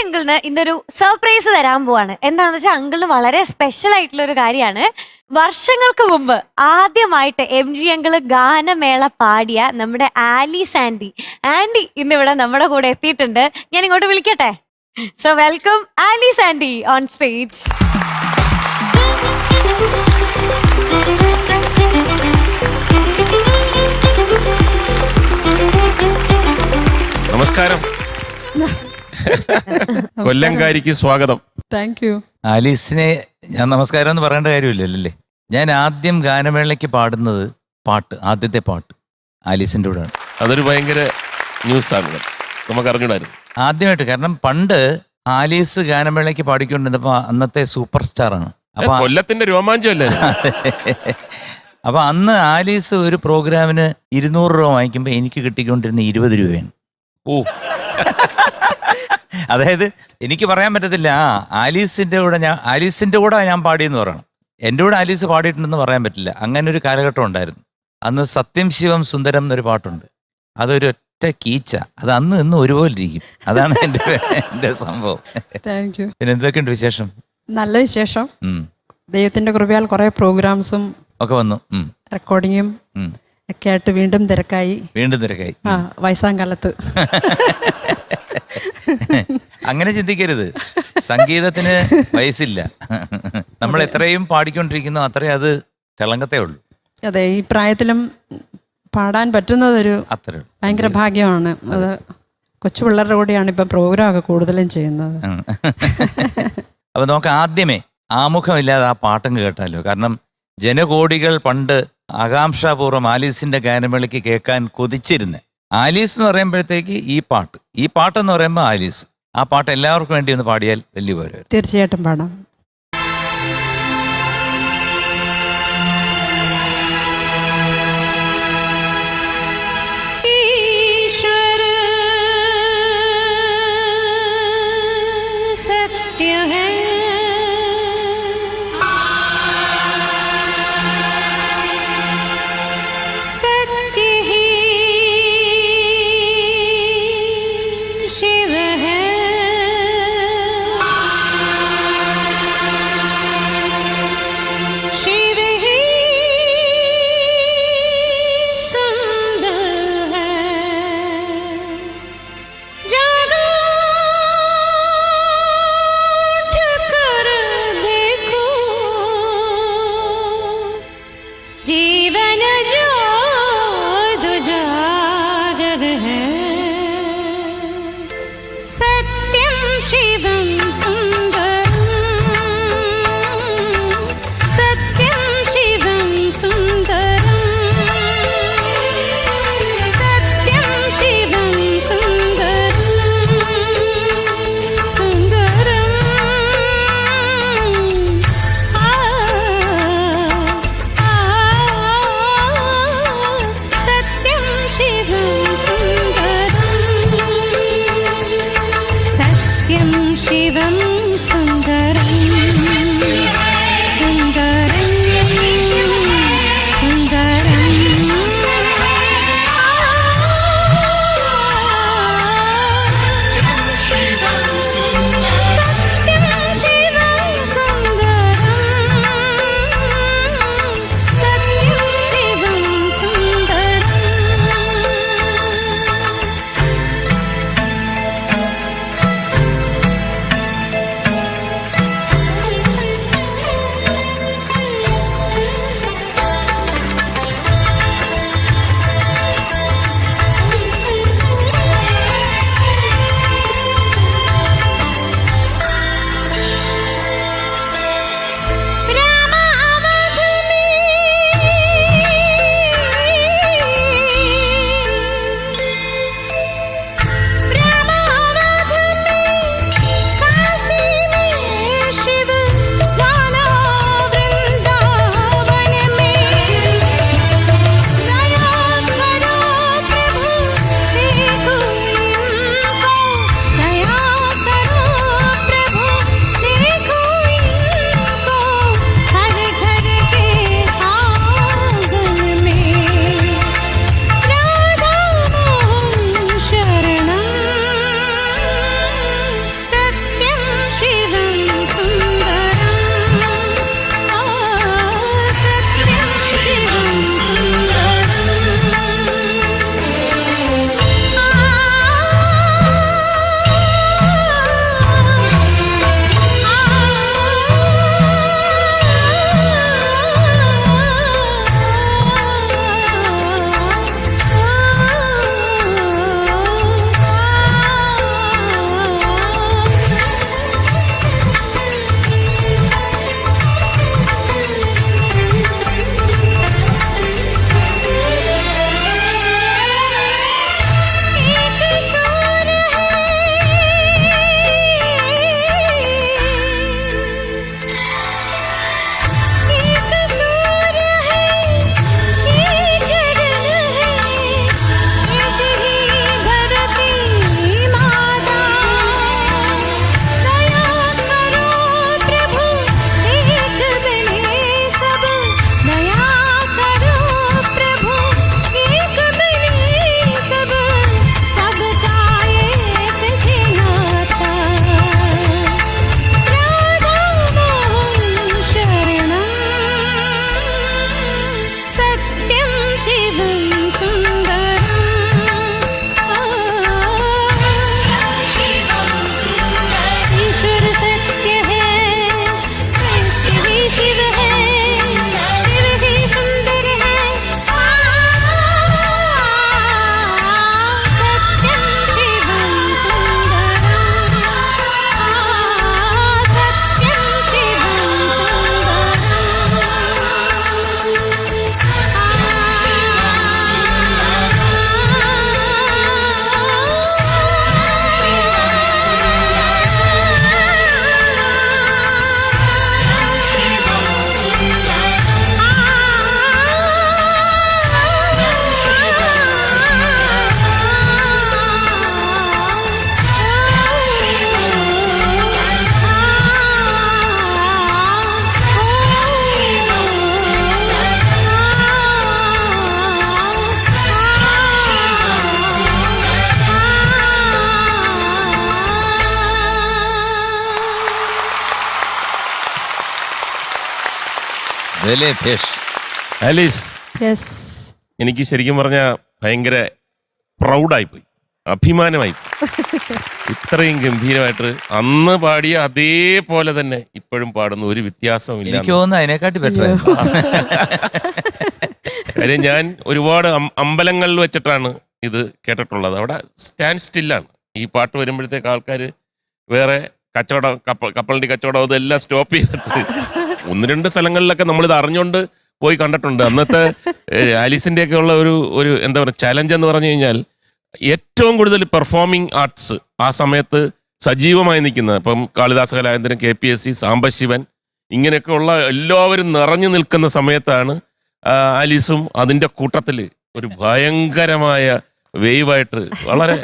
അങ്കിളിന് ഇന്നൊരു സർപ്രൈസ് തരാൻ പോവാണ്. എന്താണെന്ന് വെച്ചാൽ അങ്കിളിന് വളരെ സ്പെഷ്യൽ ആയിട്ടുള്ള ഒരു കാര്യമാണ്. വർഷങ്ങൾക്ക് മുമ്പ് ആദ്യമായിട്ട് MG അങ്കിള് ഗാനമേള പാടിയ നമ്മുടെ ആലീസ് ആൻറ്റി ഇന്നിവിടെ നമ്മുടെ കൂടെ എത്തിയിട്ടുണ്ട്. ഞാൻ ഇങ്ങോട്ട് വിളിക്കട്ടെ. So welcome Alice aunty on stage. നമസ്കാരം. കൊല്ലംകാരിക്ക് സ്വാഗതം. Thank you. ആലീസിനെ ഞാൻ നമസ്കാരം എന്ന് പറയേണ്ട കാര്യമില്ലല്ലേ. ഞാൻ ആദ്യം ഗാനമേളയ്ക്ക് പാടുന്നത് ആദ്യത്തെ പാട്ട് ആലീസിൻ്റെ കൂടെയാണ്. അതൊരു ഭയങ്കര ന്യൂസാണ്, നമുക്ക് അറിഞ്ഞൂടായിരുന്നു ആദ്യമായിട്ട്. കാരണം പണ്ട് ആലീസ് ഗാനമേളയ്ക്ക് പാടിക്കൊണ്ടിരുന്നപ്പോ അന്നത്തെ സൂപ്പർ സ്റ്റാറാണ്. അപ്പൊ കൊല്ലത്തിന്റെ രോമാഞ്ചമല്ലേ. അപ്പൊ അന്ന് ആലീസ് ഒരു പ്രോഗ്രാമിന് 200 രൂപ വാങ്ങിക്കുമ്പോ എനിക്ക് കിട്ടിക്കൊണ്ടിരുന്ന 20 രൂപയാണ്. ഓ, അതായത് എനിക്ക് പറയാൻ പറ്റത്തില്ല ആലീസിന്റെ കൂടെ ഞാൻ പാടിയെന്ന് പറയണം. എൻ്റെ കൂടെ ആലീസ് പാടിയിട്ടുണ്ടെന്ന് പറയാൻ പറ്റില്ല. അങ്ങനെ ഒരു കാലഘട്ടം ഉണ്ടായിരുന്നു. അന്ന് സത്യം ശിവം സുന്ദരം എന്നൊരു പാട്ടുണ്ട്. അതൊരു ഒറ്റ കീച്ച. അത് അന്ന് ഇന്ന് ഒരുപോലെ ഇരിക്കും. അതാണ് എൻ്റെ സംഭവം. Thank you. പിന്നെ എന്തൊക്കെയുണ്ട് വിശേഷം? നല്ല വിശേഷം. ദൈവത്തിന്റെ കൃപയാൽ കുറെ പ്രോഗ്രാംസും ഒക്കെ വന്നു. റെക്കോർഡിങ്ങും ഒക്കെ ആയിട്ട് വീണ്ടും തിരക്കായി. വയസ്സാം കാലത്ത്. അങ്ങനെ ചിന്തിക്കരുത്. സംഗീതത്തിന് വയസ്സില്ല. നമ്മൾ എത്രയും പാടിക്കൊണ്ടിരിക്കുന്നു അത്രയും അത് തിളങ്ങത്തേ ഉള്ളൂ. അതെ, ഈ പ്രായത്തിലും പാടാൻ പറ്റുന്നതൊരു ഭയങ്കര ഭാഗ്യമാണ്. അത് കൊച്ചു പിള്ളേരുടെ കൂടെയാണ് ഇപ്പം പ്രോഗ്രാം ഒക്കെ കൂടുതലും ചെയ്യുന്നത്. അപ്പൊ നമുക്ക് ആദ്യമേ ആമുഖമില്ലാതെ ആ പാട്ടങ്ങ് കേട്ടാലോ. കാരണം ജനകോടികൾ പണ്ട് ആകാംക്ഷാപൂർവ്വം ആലീസിന്റെ ഗാനമേളയ്ക്ക് കേൾക്കാൻ കൊതിച്ചിരുന്നു. ആലീസ് എന്ന് പറയുമ്പോഴത്തേക്ക് ഈ പാട്ടെന്ന് പറയുമ്പോൾ ആലീസ്. ആ പാട്ട് എല്ലാവർക്കും വേണ്ടി ഒന്ന് പാടിയാൽ വലിയ പോരെ. തീർച്ചയായിട്ടും പാടാം. അതല്ലേ ഭേഷ്. Alice, yes. എനിക്ക് ശരിക്കും പറഞ്ഞാൽ ഭയങ്കര പ്രൗഡായിപ്പോയി, അഭിമാനമായി. ഇത്രയും ഗംഭീരമായിട്ട് അന്ന് പാടിയ അതേപോലെ തന്നെ ഇപ്പോഴും പാടുന്ന ഒരു വ്യത്യാസവും ഇല്ല. എനിക്ക് തോന്നുന്നു അതിനെക്കാട്ടി ബെറ്റർ. കാര്യം ഞാൻ ഒരുപാട് അമ്പലങ്ങളിൽ വെച്ചിട്ടാണ് ഇത് കേട്ടിട്ടുള്ളത്. അവിടെ സ്റ്റാൻഡ് സ്റ്റില്ലാണ്. ഈ പാട്ട് വരുമ്പോഴത്തേക്ക് ആൾക്കാർ വേറെ കച്ചവടം, കപ്പലണ്ടി കച്ചവടം ഇതെല്ലാം സ്റ്റോപ്പ് ചെയ്തിട്ട് 1-2 സ്ഥലങ്ങളിലൊക്കെ നമ്മളിത് അറിഞ്ഞുകൊണ്ട് പോയി കണ്ടിട്ടുണ്ട്. അന്നത്തെ ആലീസിന്റെ ഒക്കെ ഉള്ള ഒരു എന്താ പറയുക ചലഞ്ച് എന്ന് പറഞ്ഞു കഴിഞ്ഞാൽ ഏറ്റവും കൂടുതൽ പെർഫോമിംഗ് ആർട്സ് ആ സമയത്ത് സജീവമായി നിൽക്കുന്നത് ഇപ്പം കാളിദാസ കലാകേന്ദ്രം, KPSC, സാംബശിവൻ ഇങ്ങനെയൊക്കെ ഉള്ള എല്ലാവരും നിറഞ്ഞു നിൽക്കുന്ന സമയത്താണ് ആലീസും അതിൻ്റെ കൂട്ടത്തിൽ ഒരു ഭയങ്കരമായ വേവായിട്ട് വളരെ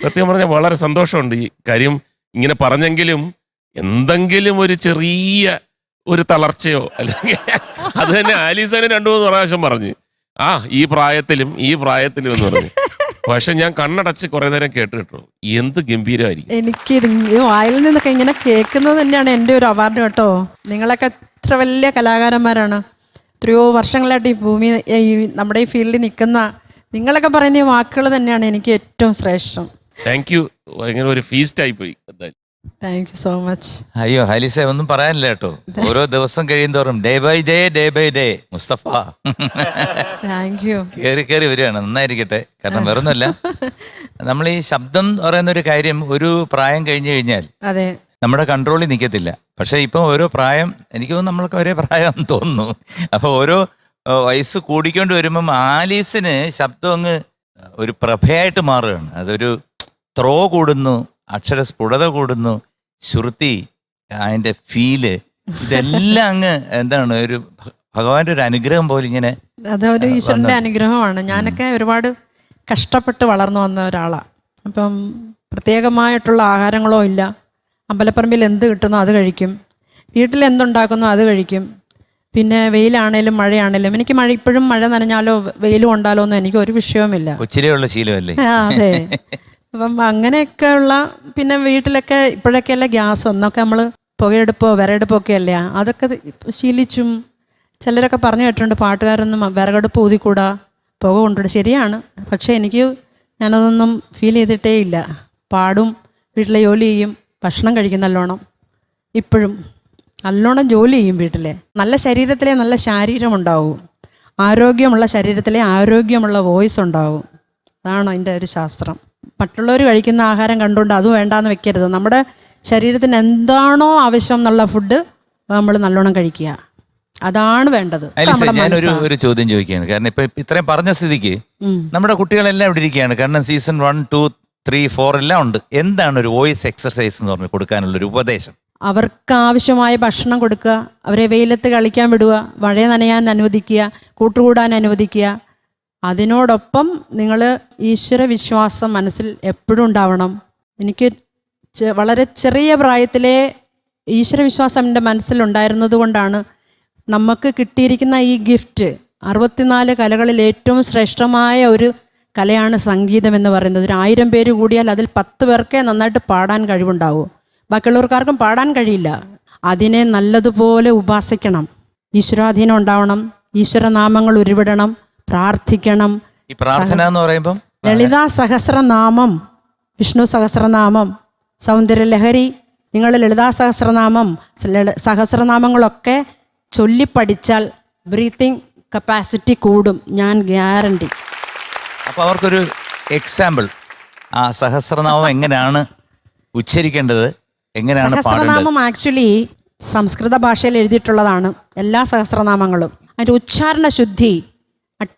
സത്യം പറഞ്ഞാൽ വളരെ സന്തോഷമുണ്ട്. ഈ കാര്യം ഇങ്ങനെ പറഞ്ഞെങ്കിലും എന്തെങ്കിലും ഒരു ചെറിയ ഒരു തളർച്ചയോ അല്ലെങ്കിൽ അത് തന്നെ ആലീസനെ 2-3 പ്രാവശ്യം പറഞ്ഞു ഈ പ്രായത്തിലും എന്ന് പറഞ്ഞു. പക്ഷെ ഞാൻ കണ്ണടച്ച് കുറെ നേരം കേട്ടോ, എന്ത് ഗംഭീരമായിരിക്കും. എനിക്ക് വായിൽ നിന്നൊക്കെ ഇങ്ങനെ കേൾക്കുന്നത് തന്നെയാണ് എൻ്റെ ഒരു അവാർഡ് കേട്ടോ. നിങ്ങളൊക്കെ എത്ര വലിയ കലാകാരന്മാരാണ്. എത്രയോ വർഷങ്ങളായിട്ട് ഈ ഭൂമി നമ്മുടെ ഈ ഫീൽഡിൽ നിൽക്കുന്ന നിങ്ങളൊക്കെ പറയുന്ന ഈ വാക്കുകൾ തന്നെയാണ് എനിക്ക് ഏറ്റവും ശ്രേഷ്ഠം. Thank you. ഭയങ്കര ഒരു ഫീസ്റ്റ് ആയി പോയി. Thank you so much. അയ്യോ ഹലിസ, ഒന്നും പറയാനില്ല കേട്ടോ. ഓരോ ദിവസം കഴിയുന്തോറും day by day Mustafa thank you. കയറി വരികയാണ്. നന്നായിരിക്കട്ടെ. കാരണം വേറൊന്നുമല്ല, നമ്മൾ ഈ ശബ്ദം പറയുന്ന ഒരു കാര്യം ഒരു പ്രായം കഴിഞ്ഞു കഴിഞ്ഞാൽ അതെ നമ്മുടെ കൺട്രോളിൽ നിൽക്കത്തില്ല. പക്ഷെ ഇപ്പം ഓരോ പ്രായം, എനിക്ക് തോന്നുന്നു നമ്മൾക്ക് ഒരേ പ്രായം തോന്നുന്നു. അപ്പോൾ ഓരോ വയസ്സ് കൂടിക്കൊണ്ട് വരുമ്പം ആലീസിന് ശബ്ദം അങ്ങ് ഒരു പ്രഭയായിട്ട് മാറുകയാണ്. അതൊരു ത്രോ കൂടുന്നു, അക്ഷരസ്ഫുടത കൂടുന്നു, ശ്രുതി, അതിൻ്റെ ഫീല്, ഇതെല്ലാം അങ്ങ് എന്താണ് ഒരു ഭഗവാന്റെ ഒരു അനുഗ്രഹം പോലെ ഇങ്ങനെ. അതൊരു ഈശ്വരൻ്റെ അനുഗ്രഹമാണ്. ഞാനൊക്കെ ഒരുപാട് കഷ്ടപ്പെട്ട് വളർന്നു വന്ന ഒരാളാണ്. അപ്പം പ്രത്യേകമായിട്ടുള്ള ആഹാരങ്ങളോ ഇല്ല. അമ്പലപ്പറമ്പിൽ എന്ത് കിട്ടുന്നോ അത് കഴിക്കും, വീട്ടിൽ എന്തുണ്ടാക്കുന്നോ അത് കഴിക്കും. പിന്നെ വെയിലാണേലും മഴയാണേലും എനിക്ക് ഇപ്പോഴും മഴ നനഞ്ഞാലോ വെയിൽ കൊണ്ടാലോ ഒന്നും എനിക്ക് ഒരു വിഷയവുമില്ല. കൊച്ചിലെയുള്ള ശീലമല്ലേ? അതെ. അപ്പം അങ്ങനെയൊക്കെയുള്ള പിന്നെ വീട്ടിലൊക്കെ ഇപ്പോഴൊക്കെയല്ല ഗ്യാസ്, ഒന്നൊക്കെ നമ്മൾ പുകയെടുപ്പോ വിറകെടുപ്പോ ഒക്കെ അല്ലേ, അതൊക്കെ ശീലിച്ചും. ചിലരൊക്കെ പറഞ്ഞു കേട്ടിട്ടുണ്ട് പാട്ടുകാരൊന്നും വിറകെടുപ്പ് ഊതിക്കൂടാ, പുക കൊണ്ടിട്ട്. ശരിയാണ്. പക്ഷേ എനിക്ക് ഞാനതൊന്നും ഫീൽ ചെയ്തിട്ടേ ഇല്ല. പാടും, വീട്ടിലെ ജോലി ചെയ്യും, ഭക്ഷണം കഴിക്കും നല്ലോണം. ഇപ്പോഴും നല്ലോണം ജോലി ചെയ്യും വീട്ടിലെ. നല്ല ശരീരത്തിലെ നല്ല ശാരീരം ഉണ്ടാവും, ആരോഗ്യമുള്ള ശരീരത്തിലെ ആരോഗ്യമുള്ള വോയിസ് ഉണ്ടാവും. അതാണ് അതിൻ്റെ ഒരു ശാസ്ത്രം. മറ്റുള്ളവർ കഴിക്കുന്ന ആഹാരം കണ്ടുകൊണ്ട് അത് വേണ്ടാന്ന് വെക്കരുത്. നമ്മുടെ ശരീരത്തിന് എന്താണോ ആവശ്യം എന്നുള്ള ഫുഡ് നമ്മൾ നല്ലോണം കഴിക്കുക, അതാണ് വേണ്ടത്. ഞാനൊരു ചോദ്യം ചോദിക്കുകയാണ്. കാരണം ഇപ്പൊ ഇത്രയും പറഞ്ഞ സ്ഥിതിക്ക് നമ്മുടെ കുട്ടികളെല്ലാം ഇവിടെ ഇരിക്കുകയാണ്. കാരണം സീസൺ 1, 2, 3, 4 എല്ലാം ഉണ്ട്. എന്താണ് ഒരു വോയിസ് എക്സർസൈസ് എന്ന് പറഞ്ഞ് കൊടുക്കാനുള്ളൊരു ഉപദേശം? അവർക്ക് ആവശ്യമായ ഭക്ഷണം കൊടുക്കുക, അവരെ വെയിലത്ത് കളിക്കാൻ വിടുക, മഴ നനയാൻ അനുവദിക്കുക, കൂട്ടുകൂടാൻ അനുവദിക്കുക. അതിനോടൊപ്പം നിങ്ങൾ ഈശ്വര വിശ്വാസം മനസ്സിൽ എപ്പോഴും ഉണ്ടാവണം. എനിക്ക് വളരെ ചെറിയ പ്രായത്തിലെ ഈശ്വര വിശ്വാസം എൻ്റെ മനസ്സിലുണ്ടായിരുന്നത് കൊണ്ടാണ് നമുക്ക് കിട്ടിയിരിക്കുന്ന ഈ ഗിഫ്റ്റ്. 64 കലകളിൽ ഏറ്റവും ശ്രേഷ്ഠമായ ഒരു കലയാണ് സംഗീതം എന്ന് പറയുന്നത്. ഒരു 1000 പേര് കൂടിയാൽ അതിൽ 10 പേർക്കേ നന്നായിട്ട് പാടാൻ കഴിവുണ്ടാവൂ. ബാക്കിയുള്ളവർക്കാർക്കും പാടാൻ കഴിയില്ല. അതിനെ നല്ലതുപോലെ ഉപാസിക്കണം, ഈശ്വരാധീനം ഉണ്ടാവണം, ഈശ്വരനാമങ്ങൾ ഉരുവിടണം, പ്രാർത്ഥിക്കണം. ഈ പ്രാർത്ഥന എന്ന് പറയുമ്പോൾ ലളിതാ സഹസ്രനാമം, വിഷ്ണു സഹസ്രനാമം, സൗന്ദര്യലഹരി, നിങ്ങൾ ലളിതാ സഹസ്രനാമങ്ങളൊക്കെ ചൊല്ലിപ്പഠിച്ചാൽ ബ്രീത്തിങ് കപ്പാസിറ്റി കൂടും, ഞാൻ ഗ്യാരണ്ടി. അപ്പോൾ അവർക്കൊരു എക്സാമ്പിൾ, ആ സഹസ്രനാമം എങ്ങനെയാണ് ഉച്ചരിക്കേണ്ടത്, എങ്ങനെയാണ് സഹസ്രനാമം ആക്ച്വലി സംസ്കൃത ഭാഷയിൽ എഴുതിയിട്ടുള്ളതാണ് എല്ലാ സഹസ്രനാമങ്ങളും. അതിൻ്റെ ഉച്ചാരണ ശുദ്ധി,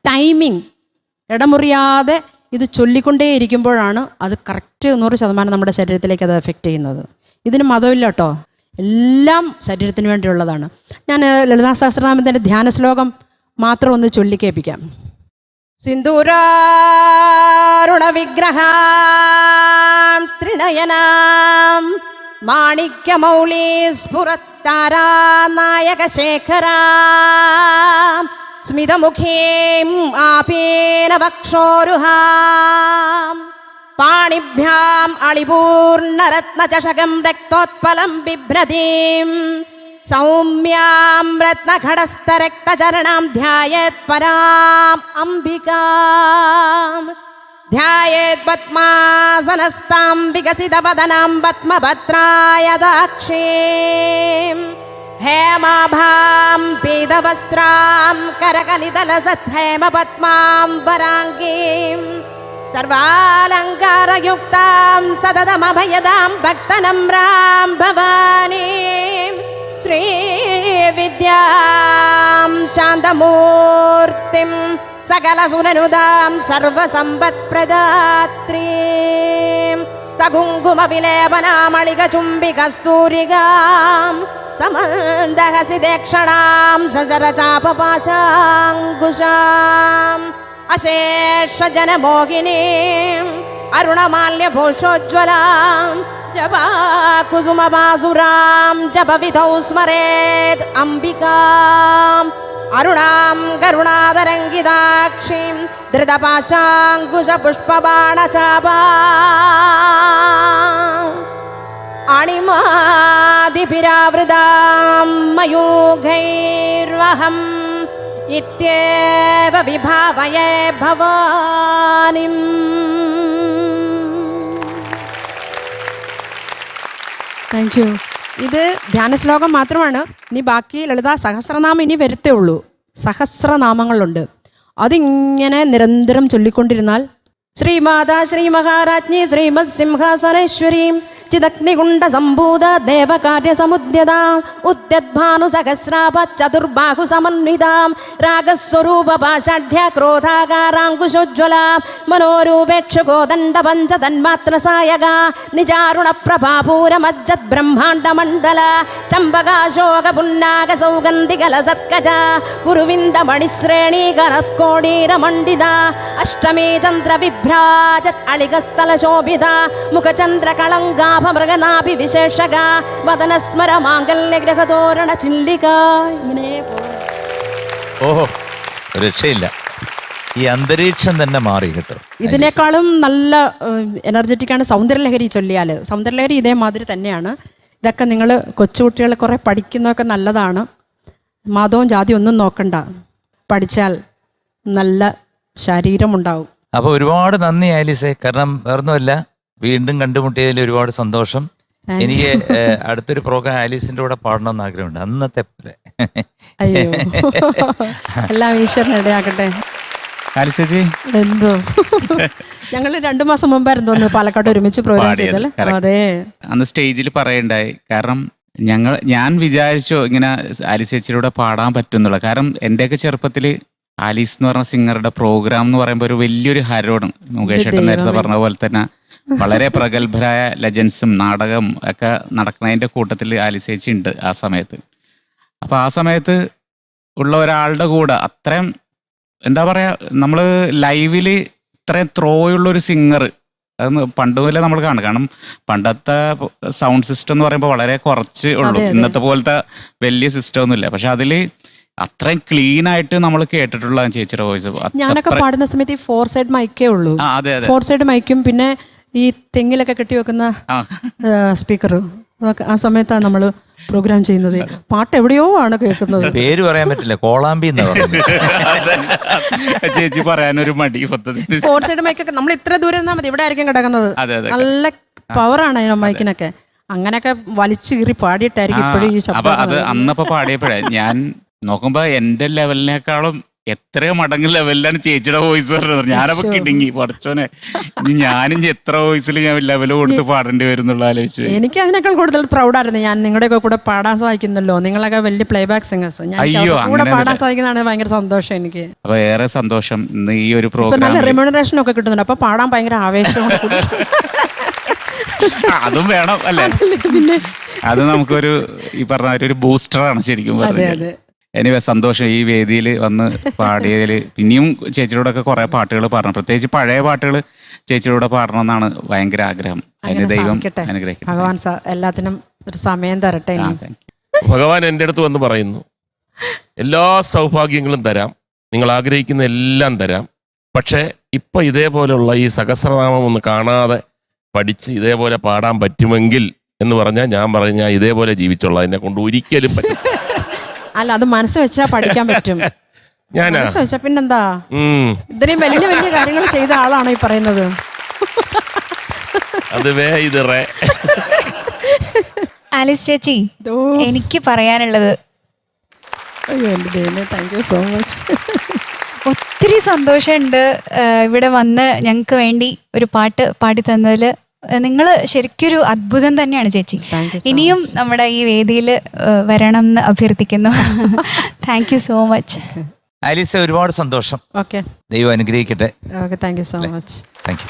ടൈമിങ്, ഇടമുറിയാതെ ഇത് ചൊല്ലിക്കൊണ്ടേ ഇരിക്കുമ്പോഴാണ് അത് കറക്റ്റ് 100% നമ്മുടെ ശരീരത്തിലേക്ക് അത് എഫക്റ്റ് ചെയ്യുന്നത്. ഇതിന് മതമില്ല കേട്ടോ, എല്ലാം ശരീരത്തിന് വേണ്ടിയുള്ളതാണ്. ഞാൻ ലളിതാ സഹസ്രനാമത്തിൻ്റെ ധ്യാന ശ്ലോകം മാത്രം ഒന്ന് ചൊല്ലിക്കേൽപ്പിക്കാം. സിന്ദൂരാരുണ വിഗ്രഹാം ത്രിനയനാം മാണിക്യമൗലി സ്ഫുരത്താരാ നായക ശേഖരാം സ്മിതമുഖീം ആപേന വക്ഷോരുഹാം പാണിഭ്യാം അളിപൂർണരത്നചഷകം രക്തോത്പലം ബിഭ്രതീം സൗമ്യാം രത്നഘടസ്ഥരക്തചരണാം ധ്യായേത് പരാം അംബികാം ധ്യായേത് പദ്മാസനസ്താം വികസിതവദനാം പദ്മഭദ്രായതാക്ഷീം ഹേമാഭാം പീതവസ്ത്രാം കരകലിതലസദ്ധേമപദ്മാം വരാംഗീം സർവാലങ്കാരയുക്താം സതതമഭയദാം ഭക്തനമ്രാം ഭവാനീം ശ്രീവിദ്യാം ശാന്തമൂർത്തിം സകലസുരനുദാം സർവസമ്പത്പ്രദാത്രീം സകുങ്കുമവിലേപനാമളികചുംബികസ്തൂരികാം സമന്ദഹസിദേക്ഷണാം സശരചാപപാശാങ്കുശാം അശേഷജനമോഹിനീം അരുണമാല്യഭൂഷോജ്വലാം ജപാകുസുമപാസുരാം ജപവിധൗ സ്മരേത് അംബികാം അരുണാം കരുണാതരംഗിതാക്ഷീം ധൃതപാശാങ്കുശപുഷ്പബാണചാപാം അണിമാദിഭിരാവൃതാം മയൂഖൈർവഹം ഇത്യേവ വിഭാവയേ ഭവാനിം. Thank you. ഇത് ധ്യാന ശ്ലോകം മാത്രമാണ്. ഇനി ബാക്കി ലളിതാ സഹസ്രനാമം ഇനി വരത്തേ ഉള്ളൂ. സഹസ്രനാമങ്ങളുണ്ട്. അതിങ്ങനെ നിരന്തരം ചൊല്ലിക്കൊണ്ടിരുന്നാൽ ശ്രീമാതാ ശ്രീ മഹാരാജ്ഞി ശ്രീമത് സിംഹാസനേശ്വരീം ചിദഗ്നികുണ്ഡ സംഭൂത ദേവകാര്യ സമുദ്യതാ ഉദ്യദ്ഭാനു സഹസ്രാഭ ചതുർബാഹു സമന്വിതാം രാഗസ്വരൂപ പാഷാഢ്യ ക്രോധാകാരാങ്കുശോജ്വല മനോരൂപേക്ഷ കോദണ്ഡ പഞ്ച തന്മാത്ര സായക നിജാരുണ പ്രഭാപൂരമജ്ജത് ബ്രഹ്മാണ്ഡ മണ്ഡല ചമ്പകാശോക പുന്നാക സൗഗന്ധികല സത്കജ കുരുവിന്ദ മണിശ്രേണി കനത്കോടീര മണ്ഡിത അഷ്ടമീ ചന്ദ്ര വിഭ്രാജത് അളികസ്ഥല ശോഭിത മുഖചന്ദ്ര കളങ്കാ മൃഗനാഭി വിശേഷക വദനസ്മര മാംഗല്യഗ്രഹതോരണ ചില്ലിക. ഇങ്ങനെ ഓഹോ, രക്ഷയില്ല. ഈ അന്തരീക്ഷം തന്നെ മാറി കേട്ടോ. ഇതിനേക്കാളും നല്ല എനർജറ്റിക് ആണ് സൗന്ദര്യലഹരി ചൊല്ലിയാൽ. സൗന്ദര്യലഹരി ഇതേമാതിരി തന്നെയാണ്. ഇതൊക്കെ നിങ്ങൾ കൊച്ചുകുട്ടികൾ കുറേ പഠിക്കുന്നതൊക്കെ നല്ലതാണ്. മതവും ജാതിയും ഒന്നും നോക്കണ്ട, പഠിച്ചാൽ നല്ല ശരീരമുണ്ടാവും. അപ്പോൾ ഒരുപാട് നന്ദി ആലീസേ. കാരണം വേറൊന്നുമല്ല, വീണ്ടും കണ്ടുമുട്ടിയതിൽ ഒരുപാട് സന്തോഷം. എനിക്ക് അടുത്തൊരു പ്രോഗ്രാം ആലീസിന്റെ കൂടെ പാടണമെന്ന് ആഗ്രഹമുണ്ട്, അന്നത്തെ പോലെ. അയ്യോ, എല്ലാം ഈശ്വരൻ ഇടയാക്കട്ടെ. ആലിസേച്ചി എന്തോ ഞങ്ങൾ 2 മാസം മുമ്പായിരുന്നു തോന്നുന്നു പാലക്കാട് ഒരുമിച്ച് പ്രോഗ്രാം ചെയ്തല്ലേ. അതെ, അന്ന് സ്റ്റേജിൽ പറയണ്ടായി. കാരണം ഞാൻ വിചാരിച്ചു ഇങ്ങനെ ആലിസേച്ചിയുടെ പാടാൻ പറ്റുന്നുള്ള. കാരണം എൻ്റെയൊക്കെ ചെറുപ്പത്തിൽ ആലീസ് എന്ന് പറഞ്ഞ സിംഗറുടെ പ്രോഗ്രാം എന്ന് പറയുമ്പോൾ ഒരു വലിയൊരു ഹരമാണ്. മുകേഷ് ഏട്ടൻ നേരത്തെ പറഞ്ഞ പോലെ തന്നെ വളരെ പ്രഗത്ഭരായ ലെജൻസും നാടകം ഒക്കെ നടക്കുന്നതിൻ്റെ കൂട്ടത്തിൽ ആലിസേച്ചി ഉണ്ട് ആ സമയത്ത്. അപ്പോൾ ആ സമയത്ത് ഉള്ള ഒരാളുടെ കൂടെ അത്രയും എന്താ പറയുക, നമ്മൾ ലൈവിൽ ഇത്രയും ത്രോയുള്ളൊരു സിംഗർ അത് പണ്ട് മുതലേ നമ്മൾ കാണും. കാരണം പണ്ടത്തെ സൗണ്ട് സിസ്റ്റം എന്ന് പറയുമ്പോൾ വളരെ കുറച്ച് ഉള്ളൂ, ഇന്നത്തെ പോലത്തെ വലിയ സിസ്റ്റം ഒന്നുമില്ല. പക്ഷെ അതിൽ അത്രയും ക്ലീൻ ആയിട്ട് നമ്മൾ കേട്ടിട്ടുള്ള ചേച്ചിയുടെ വോയിസ്. ഞാനൊക്കെ പാടുന്ന സമയത്ത് ഈ 4 സൈഡ് മൈക്കേ ഉള്ളൂ. അതെ അതെ, 4 സൈഡ് മൈക്കും പിന്നെ ഈ തെങ്ങിലൊക്കെ കെട്ടി വെക്കുന്ന സ്പീക്കർ. ആ സമയത്താണ് നമ്മൾ പ്രോഗ്രാം ചെയ്യുന്നത്. പാട്ട് എവിടെയോ ആണ് കേൾക്കുന്നത്. പേര് പറയാൻ പറ്റില്ല, കോളാമ്പി എന്നാ പറയുന്നത്. ചേച്ചി പറയാനൊരു മടി. 4 സൈഡ് മൈക്കൊക്കെ നമ്മൾ ഇത്ര ദൂരം നിന്നാൽ മതി, ഇവിടെ ആയിരിക്കും കിടക്കുന്നത്. നല്ല പവറാണ് അതിന് മൈക്കിനൊക്കെ. അങ്ങനെയൊക്കെ വലിച്ചീറി പാടിയിട്ടായിരിക്കും ഇപ്പോഴും ഈ ശബ്ദം. അപ്പൊ അത് അന്നപ്പോ പാടിയപ്പോഴേ ഞാൻ നോക്കുമ്പോ എന്റെ ലെവലിനേക്കാളും എത്രയോ മടങ്ങ് ലെവലിലാണ് ചേച്ചിയുടെ വോയിസ് പറഞ്ഞത്. ഞാനപ്പോ കിടുങ്ങി, പഠിച്ചോനെ ഞാനും എത്ര വോയിസിൽ ഞാൻ ലെവൽ കൊടുത്ത് പാടേണ്ടി വരുന്നുള്ള ആലോചിച്ചു. എനിക്ക് അതിനേക്കാൾ കൂടുതൽ പ്രൗഡായിരുന്നു. ഞാൻ നിങ്ങളുടെയൊക്കെ കൂടെ പാടാൻ സാധിക്കുന്നല്ലോ. നിങ്ങളൊക്കെ വലിയ പ്ലേ ബാക്ക് സിംഗേഴ്സ്. ഞാൻ കൂടെ പാടാൻ സാധിക്കുന്നതാണ് ഭയങ്കര സന്തോഷം എനിക്ക്. അപ്പൊ ഏറെ സന്തോഷം ഇന്ന് ഈ ഒരു പ്രോഗ്രാം. നല്ല റെമ്യൂണറേഷൻ ഒക്കെ കിട്ടുന്നുണ്ട്. അപ്പൊ പാടാൻ ഭയങ്കര ആവേശം. അതും വേണം അല്ലേ? പിന്നെ അത് നമുക്കൊരു ഈ പറഞ്ഞ ഒരു ബൂസ്റ്ററാണ് ശരിക്കും പറഞ്ഞത്. എനിവേ സന്തോഷം ഈ വേദിയിൽ വന്ന് പാടിയതിൽ. ഇനിയും ചേച്ചിയോടൊക്കെ കുറെ പാട്ടുകൾ പാടണം, പ്രത്യേകിച്ച് പഴയ പാട്ടുകൾ ചേച്ചിയോടെ പാടണമെന്നാണ് ഭയങ്കര ആഗ്രഹം. അതിന് ദൈവം അനുഗ്രഹിക്കട്ടെ. ഭഗവാൻ എല്ലാത്തിനും ഒരു സമയം തരട്ടെ. ഭഗവാൻ എൻ്റെ അടുത്ത് വന്ന് പറയുന്നു, എല്ലാ സൗഭാഗ്യങ്ങളും തരാം, നിങ്ങൾ ആഗ്രഹിക്കുന്ന എല്ലാം തരാം. പക്ഷേ ഇപ്പം ഇതേപോലെയുള്ള ഈ സഹസ്രനാമം ഒന്ന് കാണാതെ പഠിച്ച് ഇതേപോലെ പാടാൻ പറ്റുമെങ്കിൽ എന്ന് പറഞ്ഞാൽ ഞാൻ പറഞ്ഞാൽ ഇതേപോലെ ജീവിച്ചോളാം, എന്നെ കൊണ്ട് ഒരിക്കലും പറ്റും. അല്ല, അത് മനസ്സ് വെച്ചാൽ പഠിക്കാൻ പറ്റും. ഞാനാ മനസ്സ് വെച്ചാ പിന്നെന്താ, ഇത്രയും വലിയ വലിയ കാര്യങ്ങൾ ചെയ്ത ആളാണ് ഈ പറയുന്നത്. അത് ഇത് ആലിസ് ചേച്ചി, എനിക്ക് പറയാനുള്ളത് അയ്യോ എൻ്റെ ദൈവമേ, താങ്ക് യു സോ മച്ച്. ഒത്തിരി സന്തോഷമുണ്ട് ഇവിടെ വന്ന് ഞങ്ങൾക്ക് വേണ്ടി ഒരു പാട്ട് പാടി തന്നതിൽ. നിങ്ങൾ ശരിക്കൊരു അത്ഭുതം തന്നെയാണ് ചേച്ചി. ഇനിയും നമ്മുടെ ഈ വേദിയിൽ വരണം എന്ന് അഭ്യർത്ഥിക്കുന്നു. Thank you so much. Alisa, ഒരുപാട് സന്തോഷം. ഓക്കെ, ദൈവം അനുഗ്രഹിക്കട്ടെ. Okay, thank you so much. Thank U.